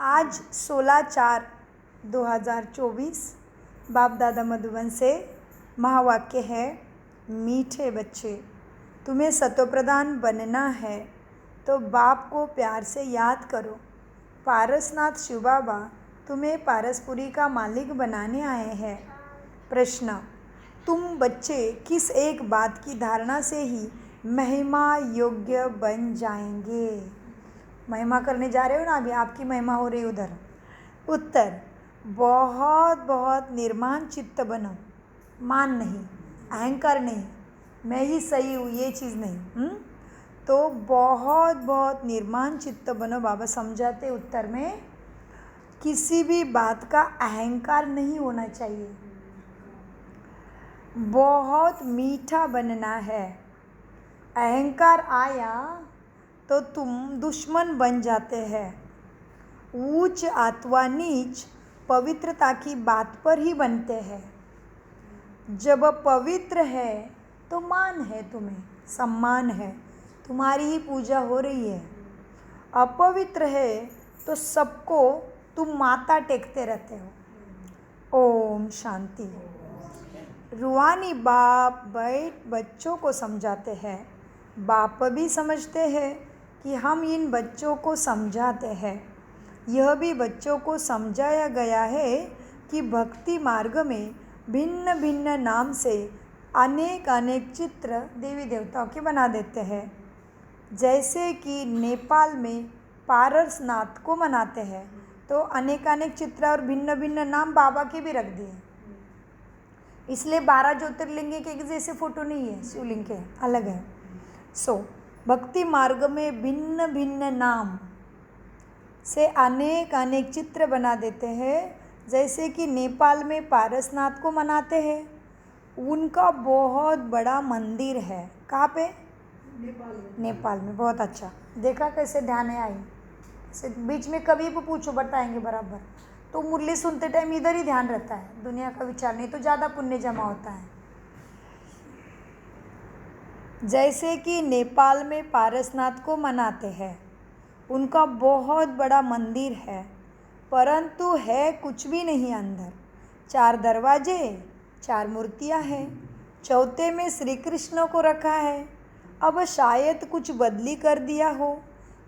आज 16/4/2024 बाप दादा मधुबन से महावाक्य है। मीठे बच्चे, तुम्हें सतोप्रधान बनना है तो बाप को प्यार से याद करो। पारसनाथ शिव बाबा तुम्हें पारसपुरी का मालिक बनाने आए हैं। प्रश्न, तुम बच्चे किस एक बात की धारणा से ही महिमा योग्य बन जाएंगे? महिमा करने जा रहे हो ना, अभी आपकी महिमा हो रही उधर। उत्तर, बहुत बहुत निर्माण चित्त बनो। मान नहीं, अहंकार नहीं, मैं ही सही हूँ ये चीज़ नहीं। तो बहुत बहुत निर्माण चित्त बनो। बाबा समझाते उत्तर में, किसी भी बात का अहंकार नहीं होना चाहिए। बहुत मीठा बनना है। अहंकार आया तो तुम दुश्मन बन जाते हैं। ऊंच अथवा नीच पवित्रता की बात पर ही बनते हैं। जब पवित्र है तो मान है, तुम्हें सम्मान है, तुम्हारी ही पूजा हो रही है। अपवित्र है तो सबको तुम माथा टेकते रहते हो। ओम शांति। रूहानी बाप बच्चों को समझाते हैं। बाप भी समझते हैं कि हम इन बच्चों को समझाते हैं। यह भी बच्चों को समझाया गया है कि भक्ति मार्ग में भिन्न भिन्न नाम से अनेक अनेक चित्र देवी देवताओं के बना देते हैं। जैसे कि नेपाल में पारसनाथ को मनाते हैं तो अनेक अनेक चित्र और भिन्न भिन्न नाम बाबा के भी रख दिए। इसलिए 12 ज्योतिर्लिंग के एक जैसे फोटो नहीं है, शिवलिंग के अलग है। भक्ति मार्ग में भिन्न भिन्न नाम से अनेक अनेक चित्र बना देते हैं। जैसे कि नेपाल में पारसनाथ को मनाते हैं, उनका बहुत बड़ा मंदिर है। कहाँ पे? नेपाल में। बहुत अच्छा, देखा कैसे ध्यान है आई। ऐसे बीच में कभी भी पूछो, बताएंगे बराबर। तो मुरली सुनते टाइम इधर ही ध्यान रहता है, दुनिया का विचार नहीं, तो ज़्यादा पुण्य जमा होता है। जैसे कि नेपाल में पारसनाथ को मनाते हैं, उनका बहुत बड़ा मंदिर है, परंतु है कुछ भी नहीं अंदर। 4 दरवाजे, 4 मूर्तियां हैं। चौथे में श्री कृष्ण को रखा है। अब शायद कुछ बदली कर दिया हो।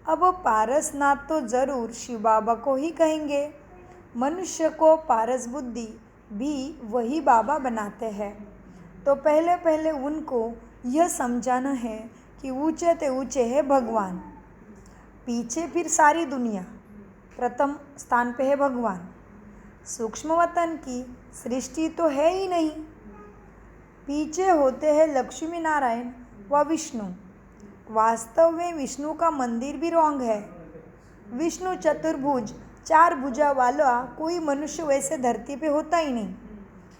अब पारसनाथ तो ज़रूर शिव बाबा को ही कहेंगे। मनुष्य को पारस बुद्धि भी वही बाबा बनाते हैं। तो पहले पहले उनको यह समझाना है कि ऊंचे ते ऊंचे है भगवान, पीछे फिर सारी दुनिया, प्रथम स्थान पे है भगवान। सूक्ष्म वतन की सृष्टि तो है ही नहीं। पीछे होते हैं लक्ष्मी नारायण व विष्णु। वास्तव में विष्णु का मंदिर भी रॉन्ग है। विष्णु चतुर्भुज 4 भुजा वाला कोई मनुष्य वैसे धरती पे होता ही नहीं।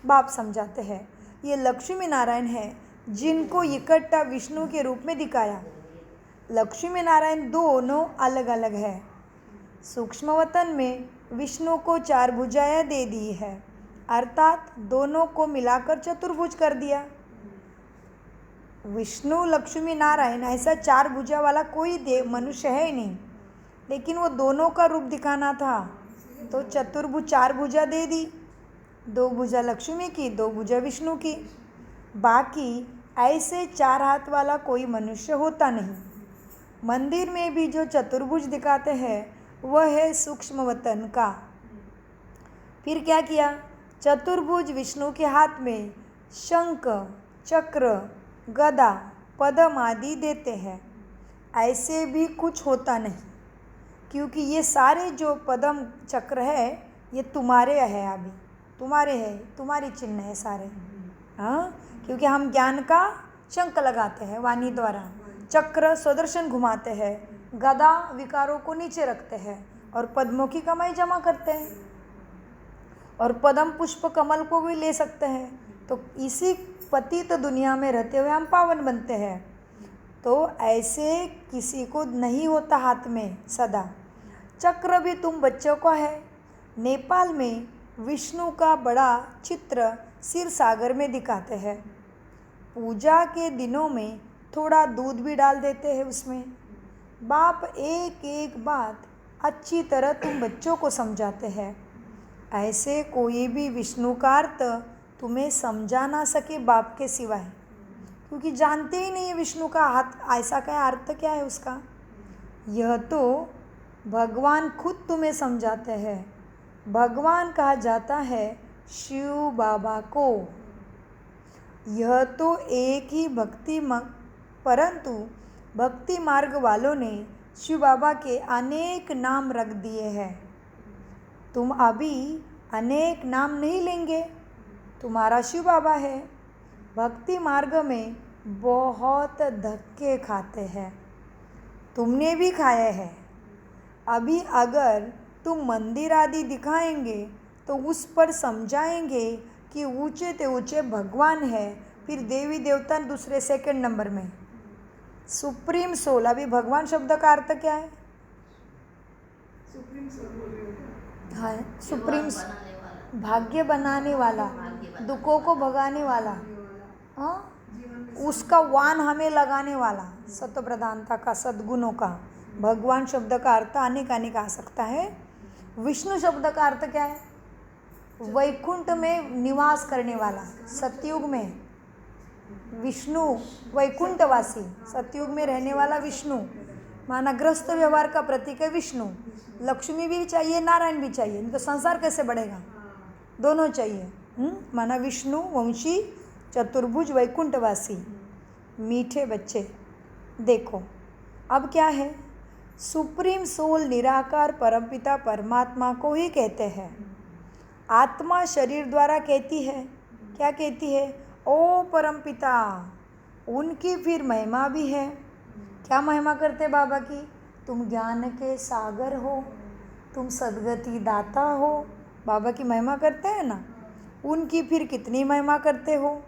बाप समझाते हैं ये लक्ष्मी नारायण है जिनको इकट्ठा विष्णु के रूप में दिखाया। लक्ष्मी नारायण दोनों अलग अलग है। सूक्ष्म वतन में विष्णु को 4 भुजाएं दे दी है, अर्थात दोनों को मिलाकर चतुर्भुज कर दिया। विष्णु लक्ष्मी नारायण ऐसा 4 भुजा वाला कोई देव मनुष्य है ही नहीं, लेकिन वो दोनों का रूप दिखाना था तो चतुर्भुज 4 भुजा दे दी। 2 भुजा लक्ष्मी की, 2 भुजा विष्णु की। बाकी ऐसे 4 हाथ वाला कोई मनुष्य होता नहीं। मंदिर में भी जो चतुर्भुज दिखाते हैं वह है सूक्ष्म वतन का। फिर क्या किया? चतुर्भुज विष्णु के हाथ में शंख, चक्र, गदा, पद्म आदि देते हैं। ऐसे भी कुछ होता नहीं, क्योंकि ये सारे जो पद्म चक्र है ये तुम्हारे है, अभी तुम्हारे है, तुम्हारी चिन्ह है सारे। हाँ, क्योंकि हम ज्ञान का शंख लगाते हैं वाणी द्वारा, चक्र स्वदर्शन घुमाते हैं, गदा विकारों को नीचे रखते हैं और पद्मों की कमाई जमा करते हैं, और पद्म पुष्प कमल को भी ले सकते हैं। तो इसी पतित दुनिया में रहते हुए हम पावन बनते हैं। तो ऐसे किसी को नहीं होता हाथ में सदा। चक्र भी तुम बच्चों का है। नेपाल में विष्णु का बड़ा चित्र क्षीर सागर में दिखाते हैं। पूजा के दिनों में थोड़ा दूध भी डाल देते हैं उसमें। बाप एक एक बात अच्छी तरह तुम बच्चों को समझाते हैं। ऐसे कोई भी विष्णु का अर्थ तुम्हें समझा ना सके बाप के सिवाय, क्योंकि जानते ही नहीं है विष्णु का हाथ ऐसा क्या अर्थ क्या है उसका। यह तो भगवान खुद तुम्हें समझाते हैं। भगवान कहा जाता है शिव बाबा को। यह तो एक ही परंतु भक्ति मार्ग वालों ने शिव बाबा के अनेक नाम रख दिए हैं। तुम अभी अनेक नाम नहीं लेंगे, तुम्हारा शिव बाबा है। भक्ति मार्ग में बहुत धक्के खाते हैं, तुमने भी खाए हैं। अभी अगर तुम मंदिर आदि दिखाएंगे तो उस पर समझाएंगे कि ऊंचे ते ऊंचे भगवान है, फिर देवी देवता दूसरे सेकंड नंबर में। सुप्रीम सोल, अभी भगवान शब्द का अर्थ क्या है? हाँ, सुप्रीम भाग्य बनाने वाला, दुखों को भगाने वाला, हाँ, उसका वान हमें लगाने वाला, सत्व प्रधानता का, सद्गुणों का। भगवान शब्द का अर्थ अनेक अनेक आ सकता है। विष्णु शब्द का अर्थ क्या है? वैकुंठ में निवास करने वाला। सतयुग में विष्णु वैकुंठवासी, सतयुग में रहने वाला विष्णु, माना ग्रस्त व्यवहार का प्रतीक है विष्णु। लक्ष्मी भी चाहिए, नारायण भी चाहिए, नहीं तो संसार कैसे बढ़ेगा? दोनों चाहिए। माना विष्णु वंशी, चतुर्भुज, वैकुंठवासी, मीठे बच्चे। देखो अब क्या है, सुप्रीम सोल निराकार परमपिता परमात्मा को ही कहते हैं। आत्मा शरीर द्वारा कहती है, क्या कहती है? ओ परमपिता। उनकी फिर महिमा भी है। क्या महिमा करते बाबा की? तुम ज्ञान के सागर हो, तुम सद्गति दाता हो। बाबा की महिमा करते हैं ना। उनकी फिर कितनी महिमा करते हो?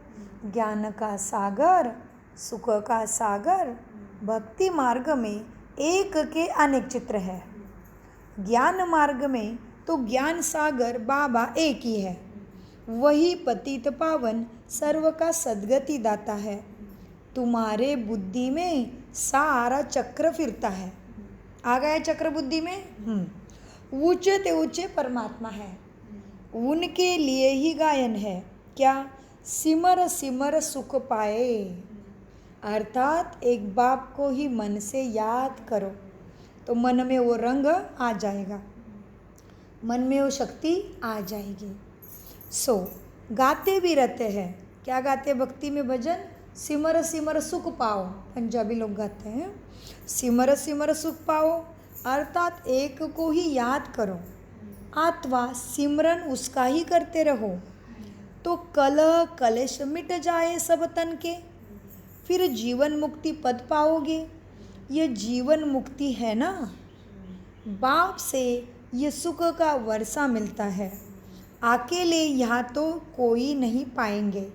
ज्ञान का सागर, सुख का सागर। भक्ति मार्ग में एक के अनेक चित्र है। ज्ञान मार्ग में तो ज्ञान सागर बाबा एक ही है। वही पतित पावन सर्व का सद्गति दाता है। तुम्हारे बुद्धि में सारा चक्र फिरता है। आ गया चक्र बुद्धि में। ऊंचे ते ऊंचे परमात्मा है, उनके लिए ही गायन है। क्या? सिमर सिमर सुख पाए। अर्थात एक बाप को ही मन से याद करो तो मन में वो रंग आ जाएगा, मन में वो शक्ति आ जाएगी। सो गाते भी रहते हैं। क्या गाते? भक्ति में भजन, सिमर सिमर सुख पाओ। पंजाबी लोग गाते हैं सिमर सिमर सुख पाओ, अर्थात एक को ही याद करो अथवा सिमरन उसका ही करते रहो तो कलह कलेश मिट जाए सब तन के, फिर जीवन मुक्ति पद पाओगे। ये जीवन मुक्ति है ना, बाप से ये सुख का वर्षा मिलता है। अकेले यहाँ तो कोई नहीं पाएंगे,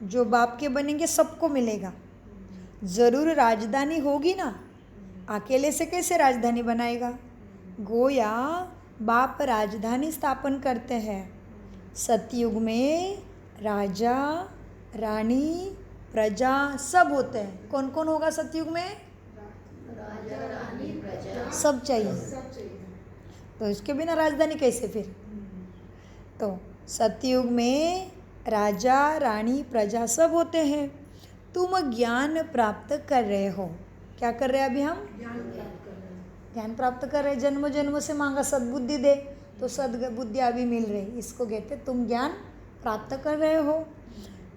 जो बाप के बनेंगे सबको मिलेगा। ज़रूर राजधानी होगी ना, अकेले से कैसे राजधानी बनाएगा? गोया बाप राजधानी स्थापन करते हैं। सतयुग में राजा रानी प्रजा सब होते हैं। कौन कौन होगा सतयुग में? राजा रानी प्रजा सब चाहिए। तो इसके बिना राजधानी कैसे फिर? तो सतयुग में राजा रानी प्रजा सब होते हैं। तुम ज्ञान प्राप्त कर रहे हो। क्या कर रहे हैं अभी हम? ज्ञान प्राप्त कर रहे हैं। जन्मों जन्मों से मांगा सद्बुद्धि दे, तो सद्बुद्धि अभी मिल रही। इसको कहते तुम ज्ञान प्राप्त कर रहे हो।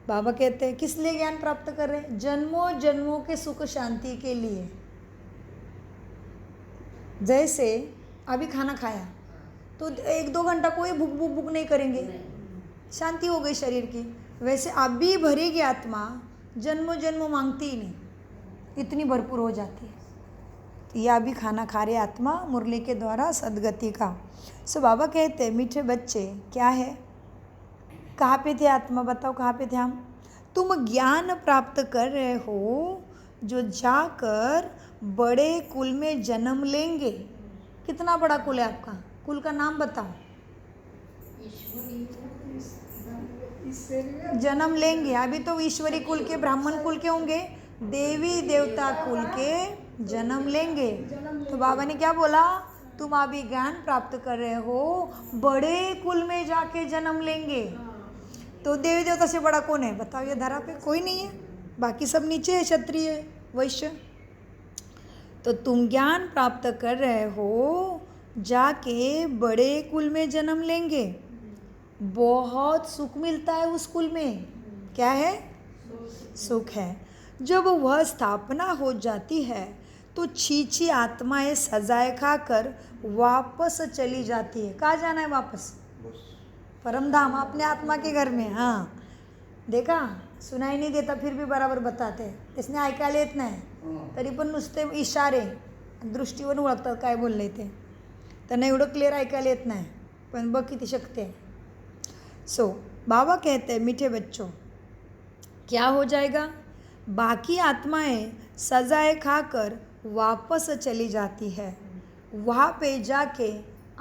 बाबा कहते हैं किस लिए ज्ञान प्राप्त कर रहे हैं? जन्मों जन्मों के सुख शांति के लिए। जैसे अभी खाना खाया तो 1-2 घंटा कोई भूख भूख भूख नहीं करेंगे, शांति हो गई शरीर की। वैसे अभी भरेगी आत्मा, जन्मों जन्मों मांगती ही नहीं, इतनी भरपूर हो जाती है। तो यह अभी खाना खा रहे आत्मा मुरली के द्वारा सदगति का। सो बाबा कहते हैं मीठे बच्चे क्या है, कहाँ पे थे आत्मा? बताओ कहाँ पे थे हम? तुम ज्ञान प्राप्त कर रहे हो जो जाकर बड़े कुल में जन्म लेंगे। कितना बड़ा कुल है आपका? कुल का नाम बताओ। जन्म लेंगे। अभी तो ईश्वरी कुल के, ब्राह्मण कुल के होंगे, देवी देवता कुल के जन्म लेंगे। तो बाबा ने क्या बोला? तुम अभी ज्ञान प्राप्त कर रहे हो, बड़े कुल में जाके जन्म लेंगे। तो देवी देवता से बड़ा कौन है बताओ, ये धरा पे कोई नहीं है, बाकी सब नीचे है, क्षत्रिय वैश्य। तो तुम ज्ञान प्राप्त कर रहे हो, जाके बड़े कुल में जन्म लेंगे, बहुत सुख मिलता है उस कुल में। क्या है? सुख है। जब वह स्थापना हो जाती है तो छीछी आत्माएं सजाए खाकर वापस चली जाती है। कहाँ जाना है वापस? परम धाम, अपने आत्मा के घर में। हाँ देखा, सुनाई नहीं देता फिर भी बराबर बताते, इसने ऐकायला येत नाही तरी पण नुसते इशारे दृष्टीवरून ओळखतात काय बोलले ते, त्यांना एवढं क्लिअर ऐकायला येत नाही, पण बघ किती शक्ती आहे। सो बाबा कहते हैं मीठे बच्चों, क्या हो जाएगा? बाकी आत्माएं सजाए खाकर वापस चली जाती है, वहाँ पे जाके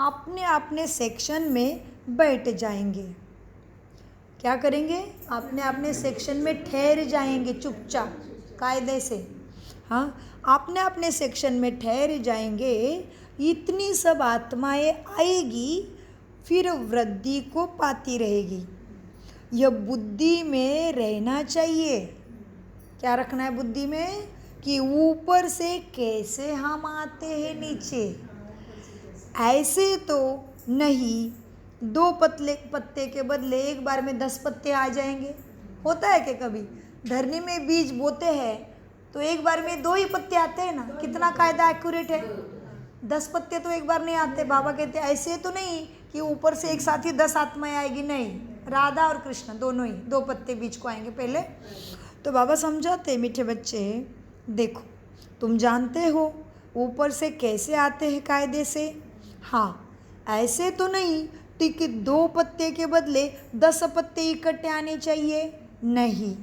अपने अपने सेक्शन में बैठ जाएंगे। क्या करेंगे? अपने अपने सेक्शन में ठहर जाएंगे चुपचाप कायदे से। हाँ, अपने अपने सेक्शन में ठहर जाएंगे। इतनी सब आत्माएं आएगी, फिर वृद्धि को पाती रहेगी। यह बुद्धि में रहना चाहिए। क्या रखना है बुद्धि में? कि ऊपर से कैसे हम आते हैं नीचे, ऐसे तो नहीं 2 पत्ते के बदले एक बार में 10 पत्ते आ जाएंगे। होता है कि कभी धरनी में बीज बोते हैं तो एक बार में 2 ही पत्ते आते हैं ना। कितना कायदा एक्यूरेट है, 10 पत्ते तो एक बार नहीं आते। बाबा कहते हैं ऐसे तो नहीं कि ऊपर से एक साथ ही 10 आत्माएं आएगी, नहीं, राधा और कृष्ण दोनों ही 2 पत्ते बीज को आएंगे पहले। तो बाबा समझाते, मीठे बच्चे देखो, तुम जानते हो ऊपर से कैसे आते हैं कायदे से। हाँ, ऐसे तो नहीं कि 2 पत्ते के बदले 10 पत्ते इकट्ठे आने चाहिए, नहीं,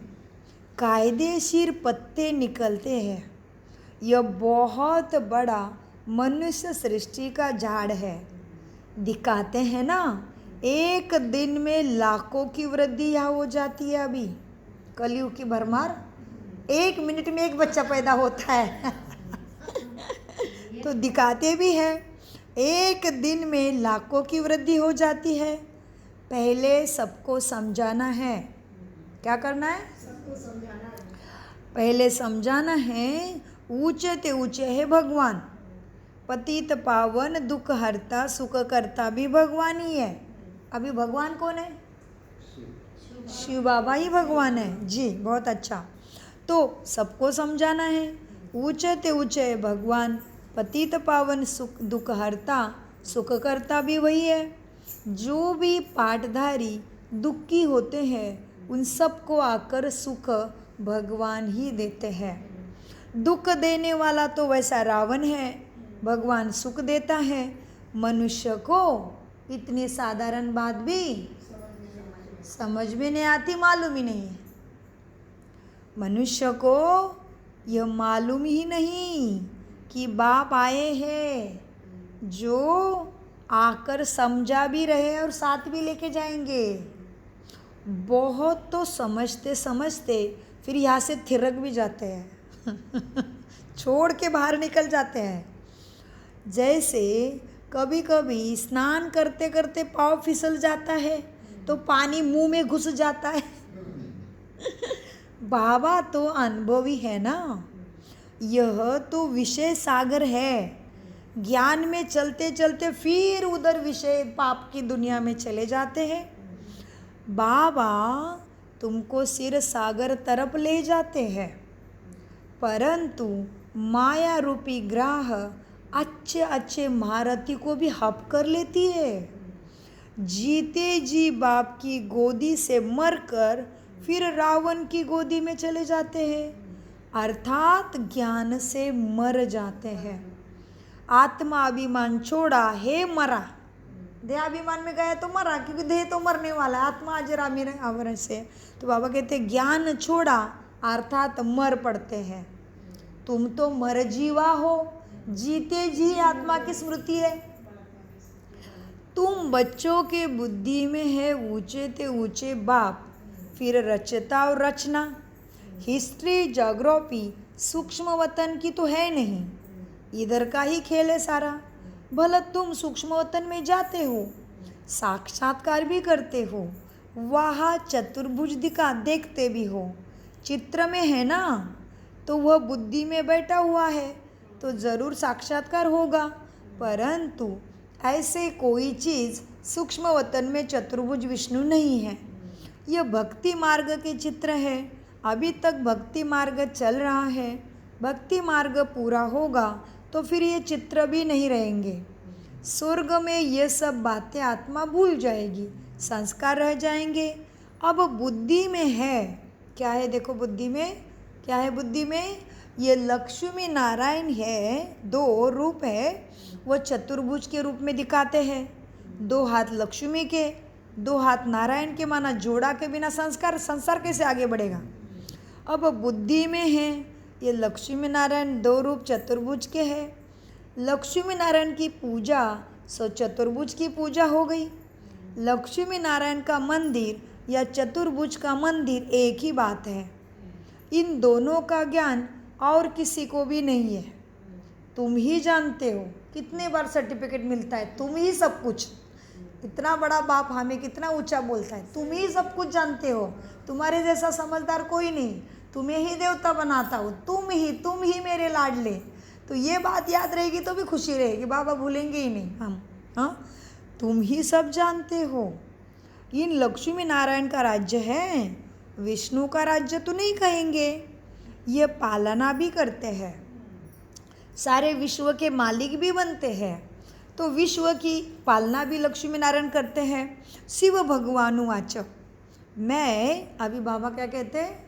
कायदेशीर पत्ते निकलते हैं। यह बहुत बड़ा मनुष्य सृष्टि का झाड़ है। दिखाते हैं ना, एक दिन में लाखों की वृद्धि यहाँ हो जाती है। अभी कलयुग की भरमार, 1 मिनट में 1 बच्चा पैदा होता है तो दिखाते भी हैं, एक दिन में लाखों की वृद्धि हो जाती है। पहले सबको समझाना है। क्या करना है? सबको समझाना है। पहले समझाना है, ऊंचे ते ऊंचे है भगवान, पतित पावन दुख हरता सुख करता भी भगवान ही है। अभी भगवान कौन है? शिव बाबा ही भगवान है जी। बहुत अच्छा। तो सबको समझाना है, ऊंचे ते ऊंचे है भगवान, पतित पावन सुख दुख हरता सुख करता भी वही है। जो भी पाठधारी दुखी होते हैं उन सबको आकर सुख भगवान ही देते हैं। दुख देने वाला तो वैसा रावण है, भगवान सुख देता है। मनुष्य को इतनी साधारण बात भी समझ में नहीं आती, मालूम ही नहीं है। मनुष्य को यह मालूम ही नहीं कि बाप आए हैं जो आकर समझा भी रहे और साथ भी लेके जाएंगे। बहुत तो समझते समझते फिर यहाँ से थिरक भी जाते हैं छोड़ के बाहर निकल जाते हैं। जैसे कभी कभी स्नान करते करते पाँव फिसल जाता है तो पानी मुंह में घुस जाता है बाबा तो अनुभवी है ना, यह तो विषय सागर है। ज्ञान में चलते चलते फिर उधर विषय पाप की दुनिया में चले जाते हैं। बाबा तुमको सिर सागर तरफ ले जाते हैं, परंतु माया रूपी ग्राह अच्छे अच्छे महारथी को भी हप कर लेती है। जीते जी बाप की गोदी से मरकर फिर रावण की गोदी में चले जाते हैं, अर्थात ज्ञान से मर जाते हैं। आत्मा अभिमान छोड़ा है, मरा। देहाभिमान में गया तो मरा, क्योंकि देह तो मरने वाला है, आत्मा अजरा मेरे आवरण से। तो बाबा कहते ज्ञान छोड़ा अर्थात मर पड़ते हैं। तुम तो मर जीवा हो, जीते जी आत्मा की स्मृति है। तुम बच्चों के बुद्धि में है ऊंचे ते ऊंचे बाप, फिर रचता और रचना। हिस्ट्री ज्योग्राफी सूक्ष्म वतन की तो है नहीं, इधर का ही खेल है सारा। भला तुम सूक्ष्म वतन में जाते हो, साक्षात्कार भी करते हो, वहाँ चतुर्भुज दिखा देखते भी हो, चित्र में है ना, तो वह बुद्धि में बैठा हुआ है तो ज़रूर साक्षात्कार होगा। परंतु ऐसे कोई चीज़ सूक्ष्म वतन में चतुर्भुज विष्णु नहीं है। यह भक्ति मार्ग के चित्र है। अभी तक भक्ति मार्ग चल रहा है, भक्ति मार्ग पूरा होगा तो फिर ये चित्र भी नहीं रहेंगे। स्वर्ग में ये सब बातें आत्मा भूल जाएगी, संस्कार रह जाएंगे। अब बुद्धि में है, क्या है देखो बुद्धि में, क्या है बुद्धि में, ये लक्ष्मी नारायण है, दो रूप है, वो चतुर्भुज के रूप में दिखाते हैं। दो हाथ लक्ष्मी के, दो हाथ नारायण के, माना जोड़ा के बिना संसार कैसे आगे बढ़ेगा। अब बुद्धि में है, ये लक्ष्मी नारायण दो रूप चतुर्भुज के हैं। लक्ष्मी नारायण की पूजा सो चतुर्भुज की पूजा हो गई। लक्ष्मी नारायण का मंदिर या चतुर्भुज का मंदिर एक ही बात है। इन दोनों का ज्ञान और किसी को भी नहीं है। तुम ही जानते हो, कितने बार सर्टिफिकेट मिलता है, तुम ही सब कुछ। इतना बड़ा बाप हमें कितना ऊंचा बोलता है, तुम ही सब कुछ जानते हो, तुम्हारे जैसा समझदार कोई नहीं, तुम्हें ही देवता बनाता हो, तुम ही मेरे लाडले। तो ये बात याद रहेगी तो भी खुशी रहेगी, बाबा भूलेंगे ही नहीं हम। हाँ, तुम ही सब जानते हो। इन लक्ष्मी नारायण का राज्य है, विष्णु का राज्य तो नहीं कहेंगे। ये पालना भी करते हैं, सारे विश्व के मालिक भी बनते हैं। तो विश्व की पालना भी लक्ष्मी नारायण करते हैं। शिव भगवानु वाच, मैं अभी बाबा क्या कहते हैं,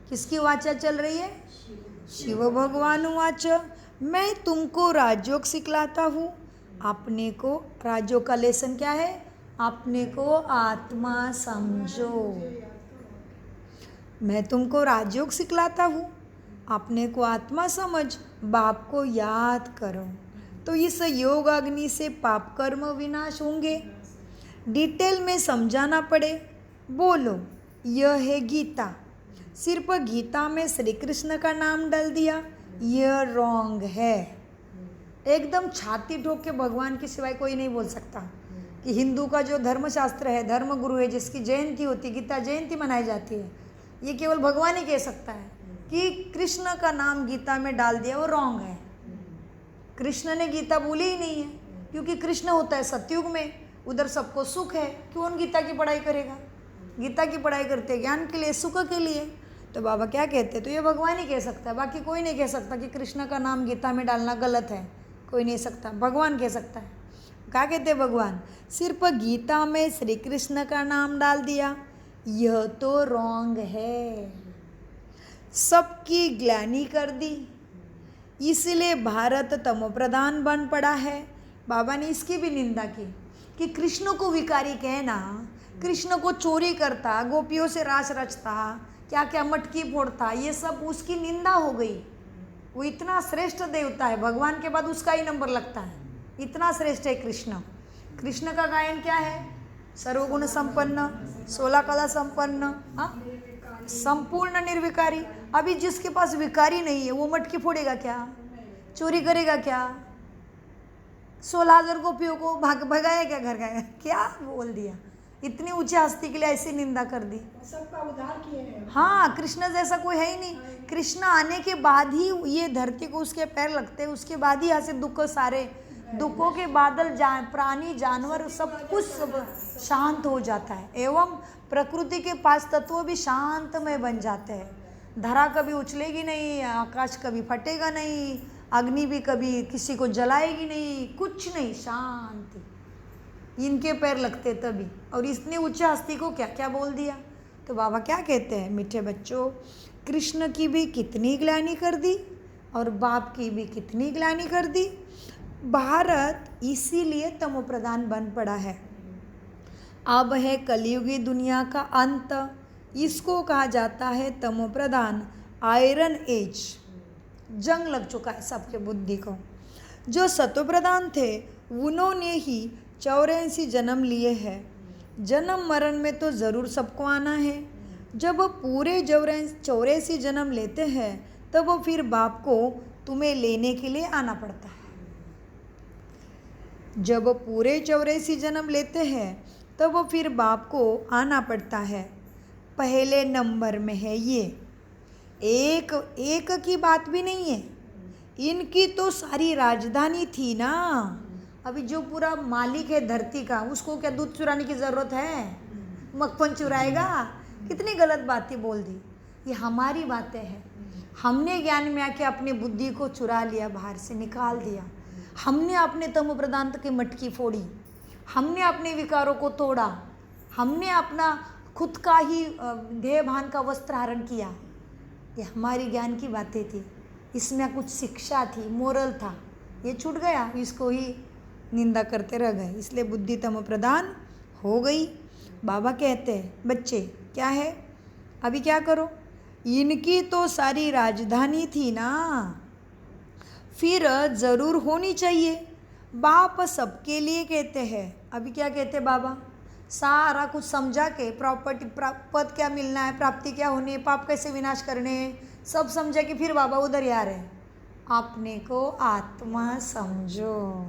किसकी वाचा चल रही है, शिव भगवानु वाच, मैं तुमको राजयोग सिखलाता हूँ। अपने को, राजयोग का लेसन क्या है, अपने को आत्मा समझो। मैं तुमको राजयोग सिखलाता हूँ, अपने को आत्मा समझ, बाप को याद करो, तो इस योग अग्नि से पाप कर्म विनाश होंगे। डिटेल में समझाना पड़े, बोलो यह है गीता, सिर्फ गीता में श्री कृष्ण का नाम डाल दिया, यह रॉन्ग है। एकदम छाती ठोक के भगवान के सिवाय कोई नहीं बोल सकता कि हिंदू का जो धर्मशास्त्र है, धर्म गुरु है, जिसकी जयंती होती, गीता जयंती मनाई जाती है, ये केवल भगवान ही कह सकता है कि कृष्ण का नाम गीता में डाल दिया, वो रॉन्ग है। कृष्ण ने गीता बोली ही नहीं है, क्योंकि कृष्ण होता है सतयुग में, उधर सबको सुख है, कौन गीता की पढ़ाई करेगा। गीता की पढ़ाई करते ज्ञान के लिए, सुख के लिए। तो बाबा क्या कहते, तो ये भगवान ही कह सकता है, बाकी कोई नहीं कह सकता कि कृष्ण का नाम गीता में डालना गलत है, कोई नहीं सकता, भगवान कह सकता है। क्या कहते भगवान, सिर्फ गीता में श्री कृष्ण का नाम डाल दिया, यह तो रॉन्ग है। सबकी ग्लानि कर दी, इसलिए भारत तमोप्रधान बन पड़ा है। बाबा ने इसकी भी निंदा की कि कृष्ण को विकारी कहना, कृष्ण को चोरी करता, गोपियों से रास रचता, क्या क्या मटकी फोड़ता, ये सब उसकी निंदा हो गई। वो इतना श्रेष्ठ देवता है, भगवान के बाद उसका ही नंबर लगता है, इतना श्रेष्ठ है कृष्ण। कृष्ण का गायन क्या है, सर्वगुण संपन्न, 16 कला संपन्न, संपूर्ण निर्विकारी। अभी जिसके पास विकारी नहीं है वो मटकी फोड़ेगा क्या, चोरी करेगा क्या, 16,000 गोपियों को भगाया क्या, घर गया क्या, बोल दिया। इतनी ऊंची हस्ती के लिए ऐसी निंदा कर दी, सबका उद्धार किए हैं। हाँ, कृष्ण जैसा कोई है ही नहीं। कृष्ण आने के बाद ही ये धरती को उसके पैर लगते हैं, उसके बाद ही यहाँ से दुख, सारे दुखों के बादल, प्राणी जानवर सब कुछ सब शांत हो जाता है, एवं प्रकृति के 5 तत्व भी शांतमय बन जाते हैं। धरा कभी उछलेगी नहीं, आकाश कभी फटेगा नहीं, अग्नि भी कभी किसी को जलाएगी नहीं, कुछ नहीं, शांति। इनके पैर लगते तभी, और इसने उच्च हस्ती को क्या क्या बोल दिया। तो बाबा क्या कहते हैं, मीठे बच्चों, कृष्ण की भी कितनी ग्लानि कर दी और बाप की भी कितनी ग्लानि कर दी। भारत इसीलिए तमोप्रधान बन पड़ा है। अब है कलयुगी दुनिया का अंत, इसको कहा जाता है तमोप्रधान, आयरन एज। जंग लग चुका है सबके बुद्धि को। जो सतोप्रधान थे उन्होंने ही 84 जन्म लिए हैं। जन्म मरण में तो ज़रूर सबको आना है। जब वो पूरे 84 जन्म लेते हैं तब वो फिर बाप को तुम्हें लेने के लिए आना पड़ता है। जब पूरे 84 जन्म लेते हैं तब वो फिर बाप को आना पड़ता है। पहले नंबर में है ये। एक एक की बात भी नहीं है, इनकी तो सारी राजधानी थी ना। अभी जो पूरा मालिक है धरती का, उसको क्या दूध चुराने की ज़रूरत है? मक्खन चुराएगा? कितनी गलत बातें बोल दी। ये हमारी बातें हैं। हमने ज्ञान में आके अपनी बुद्धि को चुरा लिया, बाहर से निकाल दिया। हमने अपने तमो प्रधान की मटकी फोड़ी, हमने अपने विकारों को तोड़ा, हमने अपना खुद का ही देह भान का वस्त्र हरण किया। ये हमारी ज्ञान की बातें थी, इसमें कुछ शिक्षा थी, मोरल था। ये छूट गया, इसको ही निंदा करते रह गए, इसलिए बुद्धि तमो प्रधान हो गई। बाबा कहते हैं बच्चे क्या है, अभी क्या करो, इनकी तो सारी राजधानी थी ना, फिर ज़रूर होनी चाहिए। बाप सबके लिए कहते हैं। अभी क्या कहते हैं बाबा, सारा कुछ समझा के, प्रॉपर्टी पद क्या मिलना है, प्राप्ति क्या होनी है, पाप कैसे विनाश करने हैं, सब समझा के फिर बाबा उधर ही आ रहे हैं, अपने को आत्मा समझो।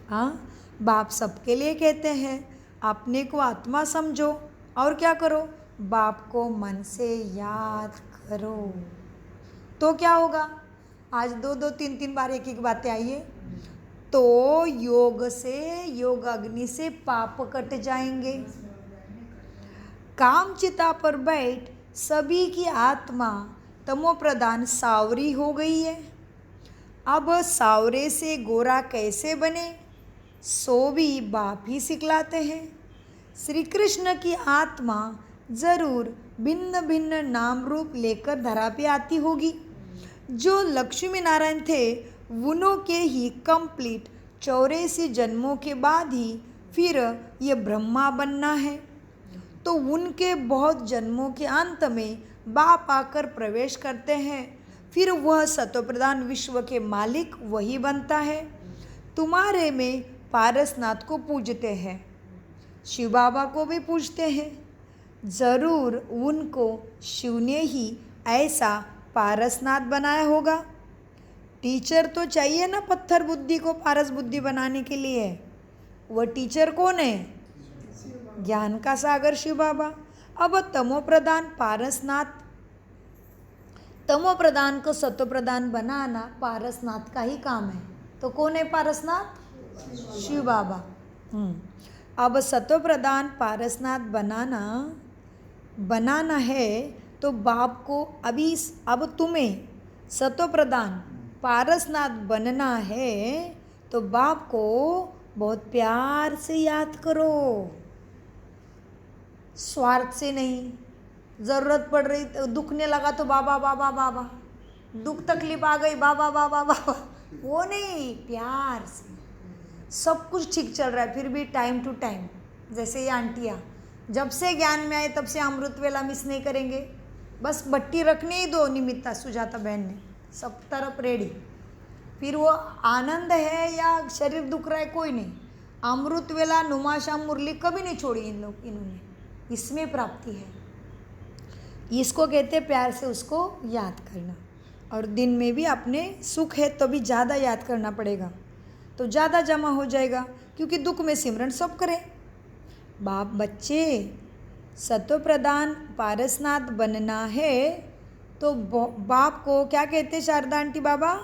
हाँ, बाप सबके लिए कहते हैं अपने को आत्मा समझो और क्या करो, बाप को मन से याद करो। तो क्या होगा, आज 2-2 3-3 बार एक एक बातें आई है। तो योग से, योग अग्नि से पाप कट जाएंगे। काम चिता पर बैठ सभी की आत्मा तमो प्रधान सावरी हो गई है। अब सावरे से गोरा कैसे बने, सो भी बाप ही सिखलाते हैं। श्री कृष्ण की आत्मा जरूर भिन्न भिन्न नाम रूप लेकर धरा पे आती होगी। जो लक्ष्मी नारायण थे उन्हों के ही कंप्लीट 84 जन्मों के बाद ही फिर ये ब्रह्मा बनना है। तो उनके बहुत जन्मों के अंत में बाप आकर प्रवेश करते हैं, फिर वह सतोप्रधान विश्व के मालिक वही बनता है। तुम्हारे में पारसनाथ को पूजते हैं, शिव बाबा को भी पूजते हैं। ज़रूर उनको शिव ने ही ऐसा पारसनाथ बनाया होगा। टीचर तो चाहिए ना पत्थर बुद्धि को पारस बुद्धि बनाने के लिए। वह टीचर कौन है? ज्ञान का सागर शिव बाबा। अब तमो प्रधान पारसनाथ, तमो प्रधान को सतो प्रधान बनाना पारसनाथ का ही काम है। तो कौन है पारसनाथ? शिव बाबा। अब सतो प्रधान पारसनाथ बनाना है तो बाप को अभी, अब तुम्हें सतो प्रधान पारसनाथ बनना है तो बाप को बहुत प्यार से याद करो, स्वार्थ से नहीं। ज़रूरत पड़ रही, दुखने लगा तो बाबा बाबा बाबा, दुख तकलीफ आ गई बाबा बाबा बाबा, वो नहीं, प्यार से। सब कुछ ठीक चल रहा है फिर भी टाइम टू टाइम, जैसे ये आंटियाँ जब से ज्ञान में आए तब से अमृत वेला मिस नहीं करेंगे। बस बट्टी रखने ही दो, निमित्ता सुजाता बहन ने सब तरफ रेडी। फिर वो आनंद है या शरीर दुख रहा है कोई नहीं, अमृत वेला नुमाशाम मुरली कभी नहीं छोड़ी इन्होंने, इसमें प्राप्ति है। इसको कहते प्यार से उसको याद करना। और दिन में भी अपने सुख है तो भी ज़्यादा याद करना पड़ेगा, तो ज़्यादा जमा हो जाएगा, क्योंकि दुख में सिमरन सब करें। बाप बच्चे सतो प्रधान पारसनाथ बनना है तो बाप को क्या कहते शारदा आंटी बाबा,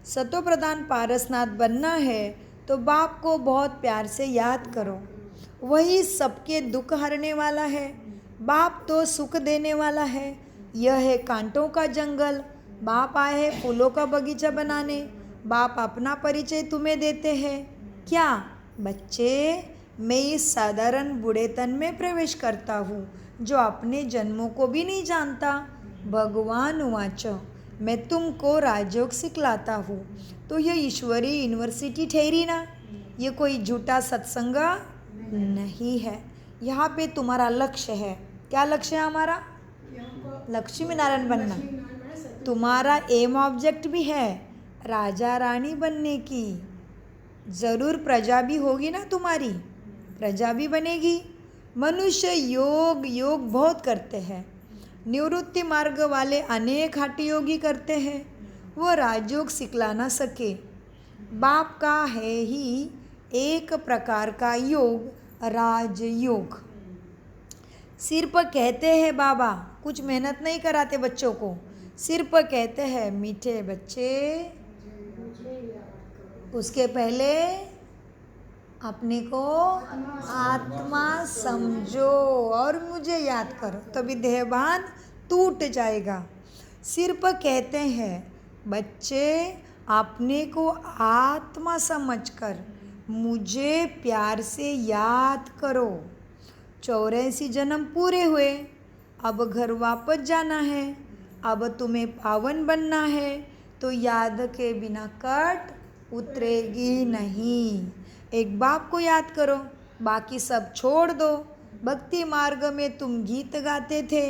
सतो प्रधान पारसनाथ बनना है तो बाप को बहुत प्यार से याद करो। वही सबके दुख हरने वाला है, बाप तो सुख देने वाला है। यह है कांटों का जंगल, बाप आए हैं फूलों का बगीचा बनाने। बाप अपना परिचय तुम्हें देते हैं। क्या बच्चे, मैं इस साधारण बूढ़ेतन में प्रवेश करता हूँ जो अपने जन्मों को भी नहीं जानता। भगवान वाच, मैं तुमको राजयोग सिखलाता हूँ। तो यह ईश्वरीय यूनिवर्सिटी ठहरी ना, ये कोई झूठा सत्संग नहीं है। यहाँ पे तुम्हारा लक्ष्य है। क्या लक्ष्य है हमारा? लक्ष्मी नारायण बनना। तुम्हारा एम ऑब्जेक्ट भी है राजा रानी बनने की। ज़रूर प्रजा भी होगी ना तुम्हारी, प्रजा भी बनेगी। मनुष्य योग बहुत करते हैं, निवृत्ति मार्ग वाले अनेक हठ योगी करते हैं, वो राजयोग सिखला ना सके। बाप का है ही एक प्रकार का योग राजयोग। सिर्फ कहते हैं बाबा, कुछ मेहनत नहीं कराते बच्चों को, सिर्फ कहते हैं मीठे बच्चे, उसके पहले अपने को आत्मा समझो और मुझे याद करो, तभी देहभान टूट जाएगा। सिर्फ कहते हैं बच्चे, अपने को आत्मा समझकर मुझे प्यार से याद करो। 84 जन्म पूरे हुए, अब घर वापस जाना है, अब तुम्हें पावन बनना है, तो याद के बिना कट उतरेगी नहीं। एक बाप को याद करो, बाकी सब छोड़ दो। भक्ति मार्ग में तुम गीत गाते थे,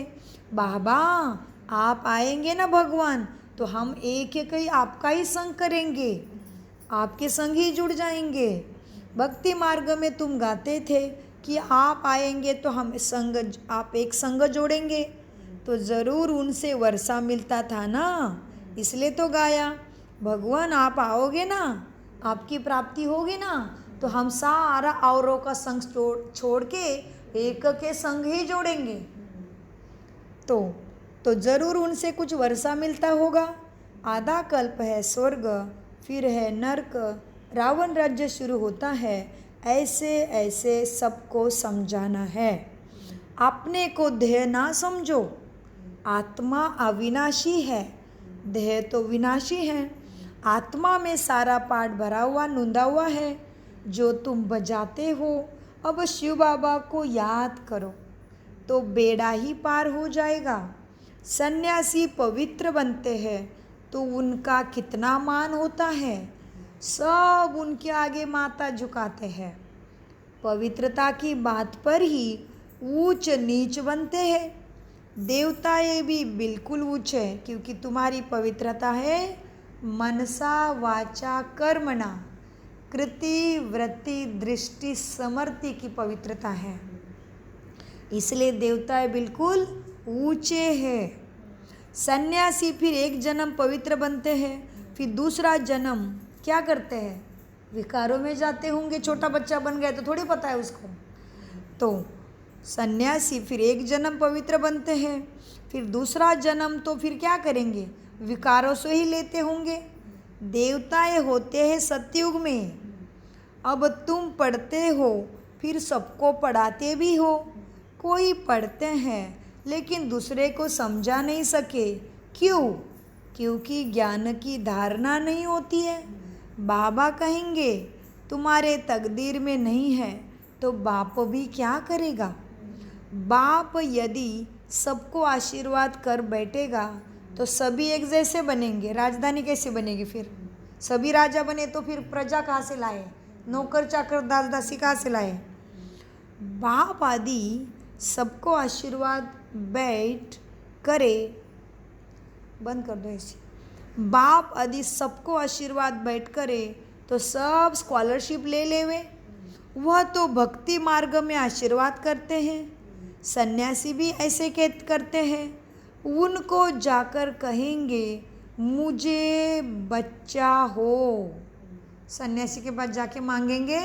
बाबा आप आएंगे ना भगवान, तो हम एक एक ही आपका ही संग करेंगे, आपके संग ही जुड़ जाएंगे। भक्ति मार्ग में तुम गाते थे कि आप आएंगे तो हम संग, आप एक संग जोड़ेंगे, तो ज़रूर उनसे वर्षा मिलता था ना, इसलिए तो गाया। भगवान आप आओगे ना, आपकी प्राप्ति होगी ना, तो हम सारा औरों का संग छोड़ के एक के संग ही जोड़ेंगे, तो ज़रूर उनसे कुछ वर्षा मिलता होगा। आधा कल्प है स्वर्ग, फिर है नरक, रावण राज्य शुरू होता है। ऐसे ऐसे सबको समझाना है। अपने को देह ना समझो, आत्मा अविनाशी है, देह तो विनाशी है। आत्मा में सारा पाठ भरा हुआ नूंदा हुआ है, जो तुम बजाते हो। अब शिव बाबा को याद करो तो बेड़ा ही पार हो जाएगा। सन्यासी पवित्र बनते हैं तो उनका कितना मान होता है, सब उनके आगे माथा झुकाते हैं। पवित्रता की बात पर ही ऊंच नीच बनते हैं। देवताएं भी बिल्कुल ऊंच है, क्योंकि तुम्हारी पवित्रता है मनसा वाचा कर्मणा, कृति वृत्ति दृष्टि समर्ति की पवित्रता है, इसलिए देवताएं बिल्कुल ऊंचे हैं। सन्यासी फिर एक जन्म पवित्र बनते हैं, फिर दूसरा जन्म क्या करते हैं, विकारों में जाते होंगे। छोटा बच्चा बन गया तो थोड़ी पता है उसको। तो सन्यासी फिर एक जन्म पवित्र बनते हैं, फिर दूसरा जन्म तो फिर क्या करेंगे, विकारों से ही लेते होंगे। देवताएं होते हैं सतयुग में। अब तुम पढ़ते हो, फिर सबको पढ़ाते भी हो। कोई पढ़ते हैं लेकिन दूसरे को समझा नहीं सके, क्यों? क्योंकि ज्ञान की धारणा नहीं होती है। बाबा कहेंगे तुम्हारे तकदीर में नहीं है, तो बाप भी क्या करेगा। बाप यदि सबको आशीर्वाद कर बैठेगा तो सभी एक जैसे बनेंगे, राजधानी कैसे बनेगी फिर? सभी राजा बने तो फिर प्रजा कहाँ से लाए, नौकर चाकर दास दासी कहाँ से लाए? बाप आदि सबको आशीर्वाद बैठ करे, बंद कर दो ऐसे, बाप आदि सबको आशीर्वाद बैठ करे तो सब स्कॉलरशिप ले लेवे। वह तो भक्ति मार्ग में आशीर्वाद करते हैं। सन्यासी भी ऐसे करते हैं। उनको जाकर कहेंगे मुझे बच्चा हो। सन्यासी के पास जाके मांगेंगे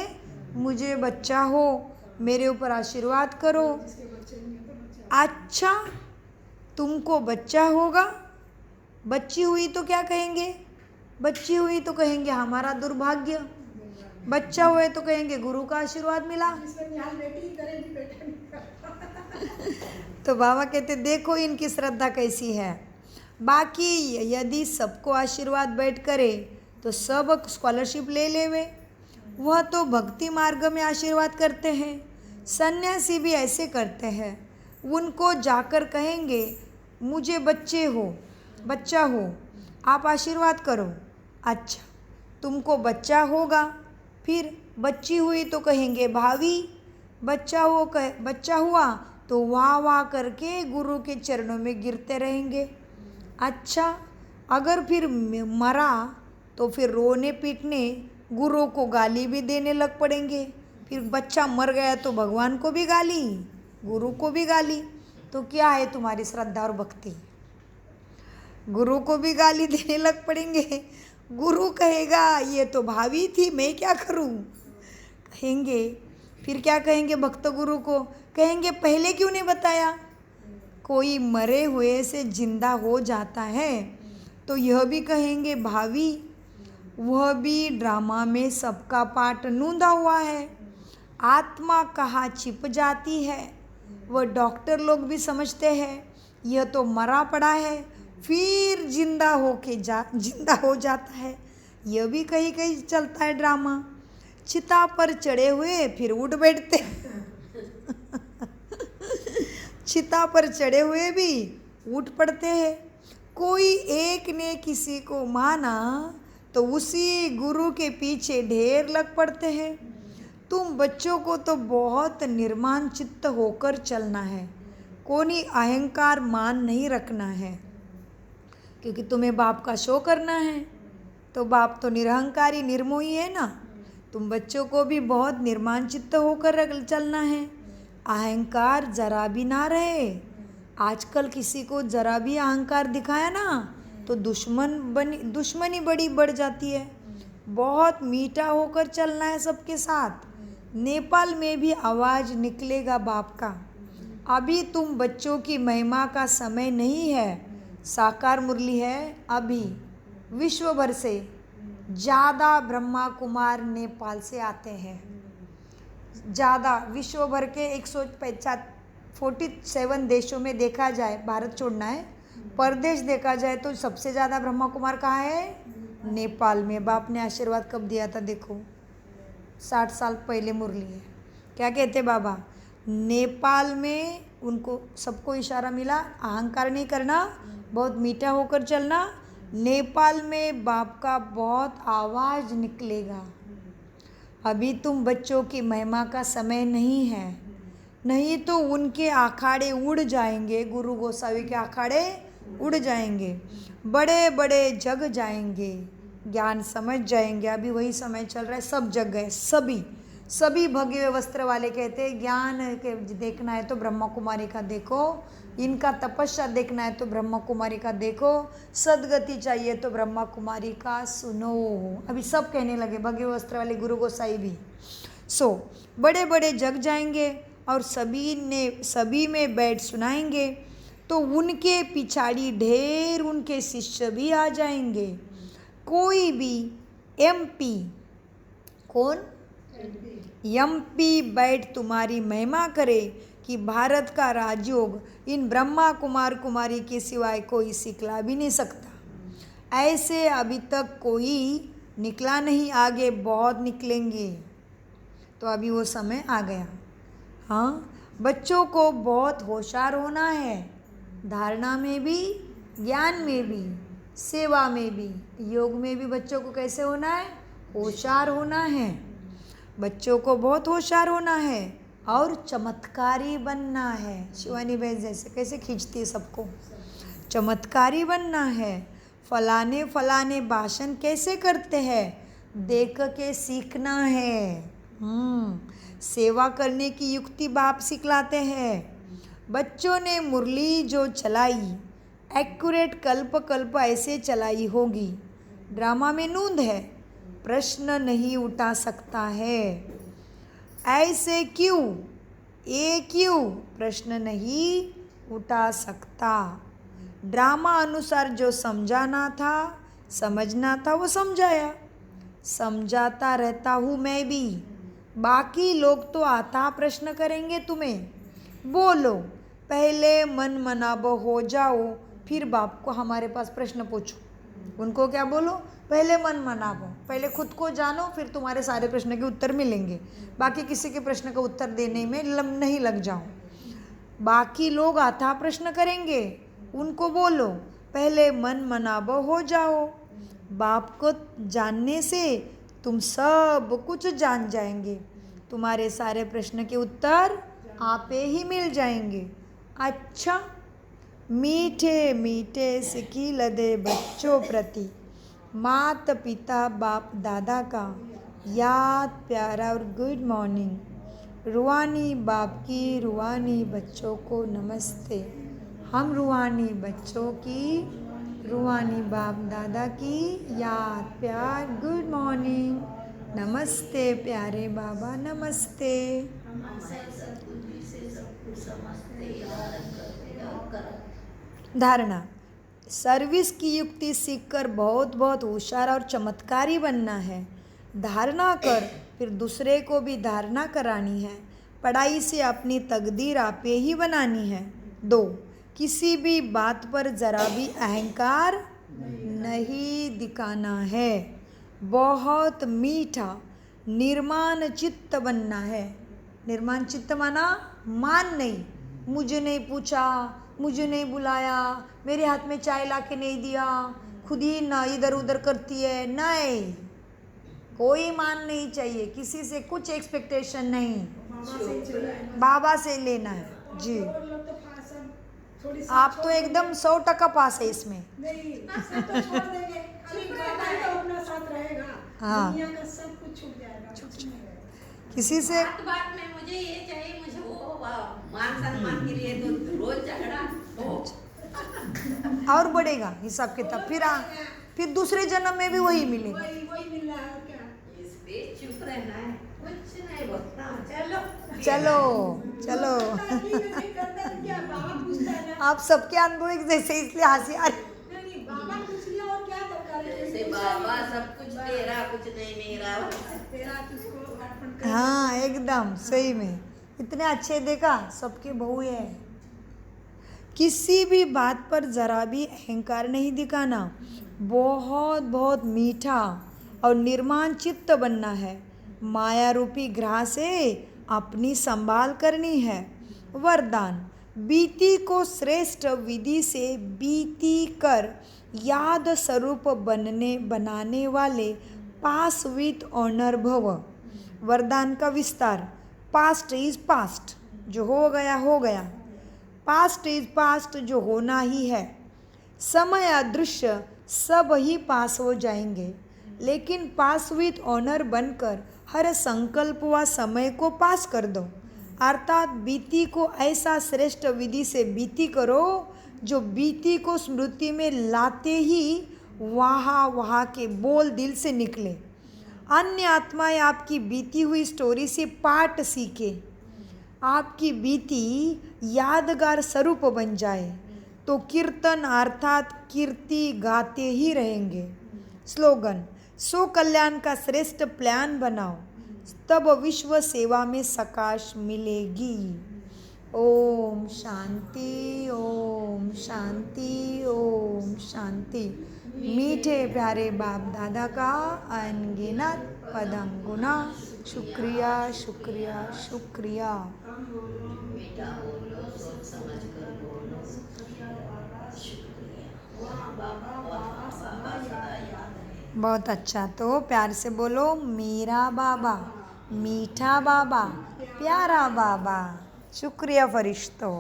मुझे बच्चा हो, मेरे ऊपर आशीर्वाद करो। अच्छा, तुमको बच्चा होगा, बच्ची हुई तो क्या कहेंगे, बच्ची हुई तो कहेंगे हमारा दुर्भाग्य, बच्चा हुए तो कहेंगे गुरु का आशीर्वाद मिला। तो बाबा कहते देखो इनकी श्रद्धा कैसी है। बाकी यदि सबको आशीर्वाद बैठ करे तो सब स्कॉलरशिप ले लेवे। वह तो भक्ति मार्ग में आशीर्वाद करते हैं। सन्यासी भी ऐसे करते हैं। उनको जाकर कहेंगे मुझे बच्चे हो, बच्चा हो, आप आशीर्वाद करो। अच्छा, तुमको बच्चा होगा, फिर बच्ची हुई तो कहेंगे भावी, बच्चा हुआ तो वाह वाह करके गुरु के चरणों में गिरते रहेंगे। अच्छा, अगर फिर मरा तो फिर रोने पीटने, गुरु को गाली भी देने लग पड़ेंगे। फिर बच्चा मर गया तो भगवान को भी गाली, गुरु को भी गाली। तो क्या है तुम्हारी श्रद्धा और भक्ति? गुरु को भी गाली देने लग पड़ेंगे। गुरु कहेगा ये तो भावी थी, मैं क्या करूं? कहेंगे, फिर क्या कहेंगे भक्त गुरु को? कहेंगे पहले क्यों नहीं बताया? कोई मरे हुए से जिंदा हो जाता है तो यह भी कहेंगे भावी, वह भी ड्रामा में सबका पार्ट नूंदा हुआ है। आत्मा कहाँ छिप जाती है वह डॉक्टर लोग भी समझते हैं। यह तो मरा पड़ा है फिर जिंदा हो जाता है। यह भी कहीं कहीं चलता है ड्रामा। चिता पर चढ़े हुए फिर उठ बैठते चिता पर चढ़े हुए भी उठ पड़ते हैं। कोई एक ने किसी को माना तो उसी गुरु के पीछे ढेर लग पड़ते हैं। तुम बच्चों को तो बहुत निर्माण चित्त होकर चलना है, कोई अहंकार मान नहीं रखना है, क्योंकि तुम्हें बाप का शो करना है। तो बाप तो निरहंकारी निर्मोही है ना। तुम बच्चों को भी बहुत निर्माण चित्त होकर चलना है, अहंकार जरा भी ना रहे। आजकल किसी को जरा भी अहंकार दिखाया ना तो दुश्मनी बड़ी बढ़ जाती है। बहुत मीठा होकर चलना है सबके साथ। नेपाल में भी आवाज़ निकलेगा बाप का। अभी तुम बच्चों की महिमा का समय नहीं है, साकार मुरली है अभी। विश्व भर से ज़्यादा ब्रह्मा कुमार नेपाल से आते हैं, ज़्यादा विश्व भर के 147 देशों में देखा जाए, भारत छोड़ना है, परदेश देखा जाए तो सबसे ज़्यादा ब्रह्मा कुमार कहाँ है? नेपाल में। बाप ने आशीर्वाद कब दिया था? देखो 60 साल पहले मुरली है। क्या कहते बाबा? नेपाल में उनको सबको इशारा मिला, अहंकार नहीं करना, बहुत मीठा होकर चलना। नेपाल में बाप का बहुत आवाज़ निकलेगा। अभी तुम बच्चों की महिमा का समय नहीं है, नहीं तो उनके अखाड़े उड़ जाएंगे। गुरु गोसावी के अखाड़े उड़ जाएंगे, बड़े बड़े जग जाएंगे, ज्ञान समझ जाएंगे। अभी वही समय चल रहा है, सब जग गए, सभी भगे हुए वस्त्र वाले कहते हैं ज्ञान के देखना है तो ब्रह्मा कुमारी का देखो, इनका तपस्या देखना है तो ब्रह्मा कुमारी का देखो, सदगति चाहिए तो ब्रह्मा कुमारी का सुनो। अभी सब कहने लगे, भगे हुए वस्त्र वाले गुरु गोसाई भी। बड़े बड़े जग जाएंगे और सभी में बैठ सुनाएंगे तो उनके पिछाड़ी ढेर उनके शिष्य भी आ जाएंगे। कोई भी MP, कौन? MP बैठ तुम्हारी महिमा करे कि भारत का राजयोग इन ब्रह्मा कुमार कुमारी के सिवाय कोई सिखला भी नहीं सकता। ऐसे अभी तक कोई निकला नहीं, आगे बहुत निकलेंगे। तो अभी वो समय आ गया। हाँ, बच्चों को बहुत होशियार होना है, धारणा में भी, ज्ञान में भी, सेवा में भी, योग में भी। बच्चों को कैसे होना है? होशियार होना है। बच्चों को बहुत होशियार होना है और चमत्कारी बनना है। शिवानी बहन जैसे कैसे खींचती है सबको, चमत्कारी बनना है। फलाने भाषण कैसे करते हैं देख के सीखना है। सेवा करने की युक्ति बाप सिखलाते हैं। बच्चों ने मुरली जो चलाई एक्यूरेट कल्प कल्प ऐसे चलाई होगी। ड्रामा में नूंद है, प्रश्न नहीं उठा सकता है। ऐसे क्यों, ये क्यों प्रश्न नहीं उठा सकता। ड्रामा अनुसार जो समझाना था, समझना था वो समझाया, समझाता रहता हूँ मैं भी। बाकी लोग तो आता प्रश्न करेंगे तुम्हें। बोलो, पहले मन मनाब हो जाओ, फिर बाप को हमारे पास प्रश्न पूछो। उनको क्या बोलो? पहले मन मनाबो, पहले खुद को जानो, फिर तुम्हारे सारे प्रश्न के उत्तर मिलेंगे। बाकी किसी के प्रश्न का उत्तर देने में नहीं लग जाओ। बाकी लोग आता प्रश्न करेंगे, उनको बोलो पहले मन मनाबो हो जाओ। बाप को जानने से तुम सब कुछ जान जाएंगे, तुम्हारे सारे प्रश्न के उत्तर आपे ही मिल जाएंगे। अच्छा, मीठे मीठे सिखी लदे बच्चों प्रति मात पिता बाप दादा का याद प्यारा और गुड मॉर्निंग। रूहानी बाप की रूहानी बच्चों को नमस्ते। हम रूहानी बच्चों की रूहानी बाप दादा की याद प्यार गुड मॉर्निंग। नमस्ते प्यारे बाबा, नमस्ते। धारणा। सर्विस की युक्ति सीखकर बहुत बहुत होशियार और चमत्कारी बनना है। धारणा कर फिर दूसरे को भी धारणा करानी है। पढ़ाई से अपनी तकदीर आपे ही बनानी है। 2. किसी भी बात पर जरा भी अहंकार नहीं दिखाना है। बहुत मीठा निर्माण चित्त बनना है। निर्माण चित्त माना मान नहीं, मुझे नहीं पूछा, मुझे नहीं बुलाया, मेरे हाथ में चाय ला के नहीं दिया, खुद ही ना इधर उधर करती है, नहीं, कोई मान नहीं चाहिए, किसी से कुछ एक्सपेक्टेशन नहीं, बाबा से लेना है जी। और लोग तो सब थोड़ी सी आप तो एकदम 100% पास है इसमें। नहीं, सब तो छोड़ देंगे, खाली बाबा ही तो अपना साथ रहेगा। हाँ। दुनिया का सब कुछ छूट जाएगा, कुछ नहीं रहेगा। किसी से बात बात में मुझे ये चाहिए, मुझे वो मान सम्मान के लिए तो रोज झगड़ा हो। और बढ़ेगा हिसाब किताब, फिर दूसरे जन्म में भी वही मिलेगा। वही मिल रहा है क्या? इस पे चुप रहना है, कुछ नहीं बोलना, चलो चलो चलो। करता है क्या? बाबा पूछता है ना। आप सबके अनुभव एक जैसे, इसलिए हंसी आ रही। नहीं, बाबा पूछ लिया और क्या दरकार है? जैसे बाबा सब कुछ तेरा, कुछ नहीं मेरा। तेरा तुझको अर्पण कर। हाँ एकदम सही में, इतने अच्छे देखा, सबके बहू है। किसी भी बात पर जरा भी अहंकार नहीं दिखाना। बहुत बहुत मीठा और निर्माण चित्त बनना है। माया रूपी ग्रह से अपनी संभाल करनी है। वरदान। बीती को श्रेष्ठ विधि से बीती कर याद स्वरूप बनाने वाले पास विथ ऑनर भव। वरदान का विस्तार। पास्ट इज पास्ट, जो हो गया। पास्ट इज पास्ट, जो होना ही है। समय अदृश्य, सब ही पास हो जाएंगे, लेकिन पास विथ ऑनर बनकर हर संकल्प व समय को पास कर दो। अर्थात बीती को ऐसा श्रेष्ठ विधि से बीती करो जो बीती को स्मृति में लाते ही वहाँ के बोल दिल से निकले। अन्य आत्माएं आपकी बीती हुई स्टोरी से पाठ सीखे, आपकी बीती यादगार स्वरूप बन जाए तो कीर्तन अर्थात कीर्ति गाते ही रहेंगे। स्लोगन। सो कल्याण का श्रेष्ठ प्लान बनाओ, तब विश्व सेवा में सकाश मिलेगी। ओम शांति, ओम शांति, ओम शांति। मीठे प्यारे बाप दादा का अनगिनत पदम गुना शुक्रिया शुक्रिया शुक्रिया। बेटा बोलो, सोच समझ कर बोलो। शुक्रिया बाबा, बाबा सदा याद रहे। बहुत अच्छा, तो प्यार से बोलो, मेरा बाबा, मीठा बाबा, प्यारा बाबा। शुक्रिया फरिश्तों।